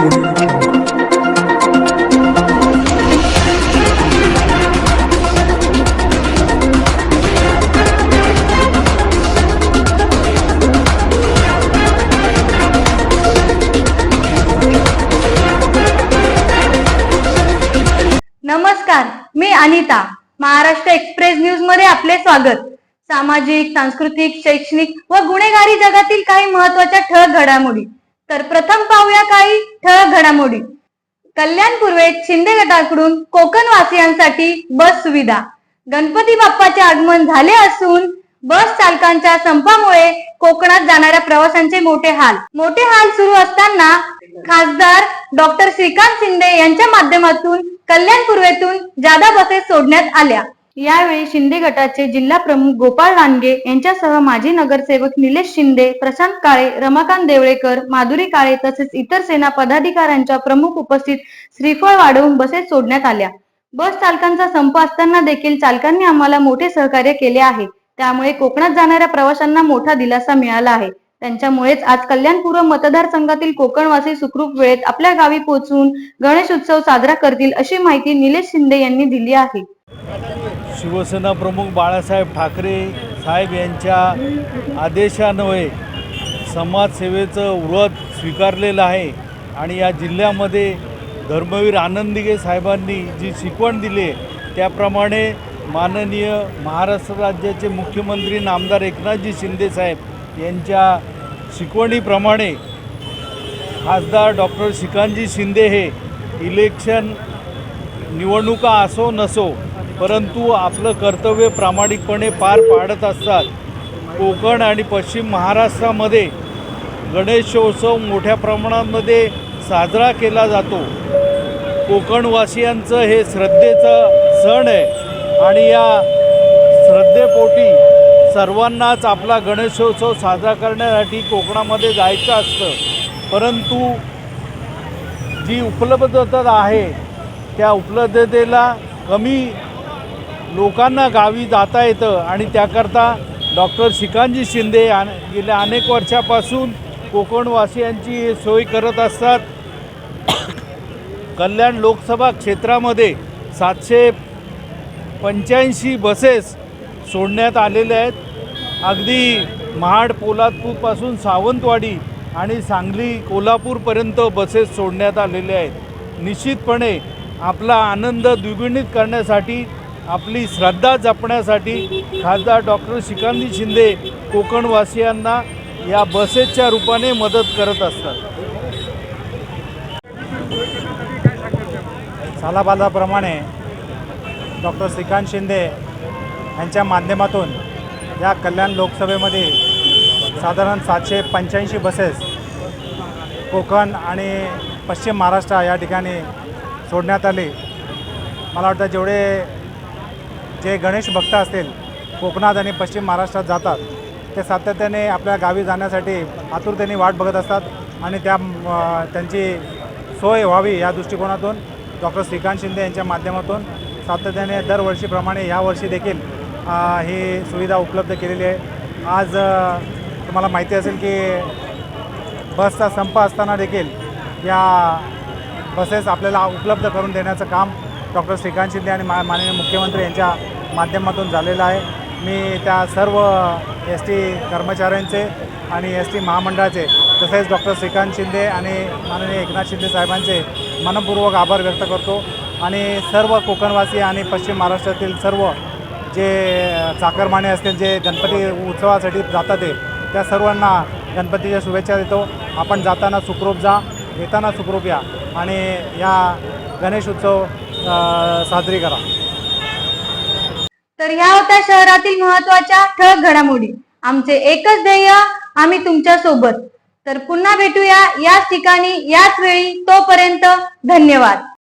नमस्कार, मी Anita. Maharashtra express news मध्ये आपले स्वागत. सामाजिक, सांस्कृतिक, शैक्षणिक व गुन्हेगारी जगातील काही महत्त्वाच्या ठळक घडामोडी. तर प्रथम पाहूया काही ठळक घडामोडी. कल्याण पूर्वेत शिंदे गटाकडून कोकण वासियांसाठी बस सुविधा. गणपती बाप्पाचे आगमन झाले असून बस चालकांच्या संपामुळे कोकणात जाणाऱ्या प्रवाशांचे मोठे हाल सुरू असताना खासदार डॉक्टर श्रीकांत शिंदे यांच्या माध्यमातून कल्याण पूर्वेतून जादा बसेस सोडण्यात आल्या. यावेळी शिंदे गटाचे जिल्हा प्रमुख गोपाळ लांडगे यांच्यासह माजी नगरसेवक निलेश शिंदे, प्रशांत काळे, रमाकांत देवळेकर, माधुरी काळे तसेच इतर सेना पदाधिकाऱ्यांच्या प्रमुख उपस्थित श्रीफळ वाढवून बसेस सोडण्यात आल्या. बस चालकांचा संप असताना देखील चालकांनी आम्हाला मोठे सहकार्य केले आहे. त्यामुळे कोकणात जाणाऱ्या प्रवाशांना मोठा दिलासा मिळाला आहे. त्यांच्यामुळेच आज कल्याणपूर्व मतदारसंघातील कोकणवासी सुखरूप वेळेत आपल्या गावी पोहोचून गणेश उत्सव साजरा करतील, अशी माहिती निलेश शिंदे यांनी दिली आहे. शिवसेना प्रमुख बाळासाहेब ठाकरे साहेब यांच्या आदेशान्वये समाजसेवेचं व्रत स्वीकारलेलं आहे आणि या जिल्ह्यामध्ये धर्मवीर आनंदिगे साहेबांनी जी शिकवण दिली त्याप्रमाणे माननीय महाराष्ट्र राज्याचे मुख्यमंत्री नामदार एकनाथजी शिंदे साहेब यांच्या शिकवणीप्रमाणे खासदार डॉक्टर श्रीकांतजी शिंदे हे इलेक्शन निवडणुका असो नसो परंतु आपलं कर्तव्य प्रामाणिकपणे पार पाडत असतात. कोकण आणि पश्चिम महाराष्ट्रामध्ये गणेशोत्सव मोठ्या प्रमाणामध्ये साजरा केला जातो. कोकणवासियांचं हे श्रद्धेचं सण आहे आणि या श्रद्धेपोटी सर्वांनाच आपला गणेशोत्सव साजरा करण्यासाठी कोकणामध्ये जायचं असतं. परंतु जी उपलब्धता आहे त्या उपलब्धतेला कमी लोकांना गावी जाता येतं आणि त्याकरता डॉक्टर श्रीकांतजी शिंदे गेल्या अनेक वर्षापासून कोकणवासियांची सोय करत असतात. कल्याण लोकसभा क्षेत्रामध्ये 785 बसेस सोडण्यात आलेल्या आहेत. अगदी महाड पोलादपूरपासून सावंतवाडी आणि सांगली कोल्हापूरपर्यंत बसेस सोडण्यात आलेल्या आहेत. निश्चितपणे आपला आनंद द्विगुणित करण्यासाठी, आपली श्रद्धा जपण्यासाठी खासदार डॉक्टर श्रीकांतजी शिंदे कोकणवासियांना या बसेसच्या रूपाने मदत करत असतात. सालाबादाप्रमाणे डॉक्टर श्रीकांत शिंदे यांच्या माध्यमातून या कल्याण लोकसभेमध्ये साधारण 785 बसेस कोकण आणि पश्चिम महाराष्ट्र या ठिकाणी सोडण्यात आले. मला वाटतं जे गणेश भक्त असतील कोकणात आणि पश्चिम महाराष्ट्रात जातात ते सातत्याने आपल्या गावी जाण्यासाठी आतुरतेने वाट बघत असतात आणि त्यांची सोय व्हावी या दृष्टिकोनातून डॉक्टर श्रीकांत शिंदे यांच्या माध्यमातून सातत्याने दरवर्षीप्रमाणे यावर्षी देखील ही सुविधा उपलब्ध केलेली आहे. आज तुम्हाला माहिती असेल की बसचा संप असताना देखील या बसेस आपल्याला उपलब्ध करून देण्याचं काम डॉक्टर श्रीकांत शिंदे आणि माननीय मुख्यमंत्री यांच्या माध्यमातून झालेलं आहे. मी त्या सर्व ST कर्मचाऱ्यांचे आणि ST महामंडळाचे तसेच डॉक्टर श्रीकांत शिंदे आणि माननीय एकनाथ शिंदे साहेबांचे मनपूर्वक आभार व्यक्त करतो आणि सर्व कोकणवासी आणि पश्चिम महाराष्ट्रातील सर्व जे चाकरमाने असतील जे गणपती उत्सवासाठी जातात त्या सर्वांना गणपतीच्या शुभेच्छा देतो. आपण जाताना सुखरूप जा, येताना सुखरूप या आणि या गणेश उत्सव साजरी करा. तर ह्या होत्या शहरातील महत्त्वाच्या ठळक घडामोडी. आमचे एकच ध्येय, आम्ही तुमच्या सोबत. तर पुन्हा भेटूया याच ठिकाणी याच वेळी. तोपर्यंत धन्यवाद.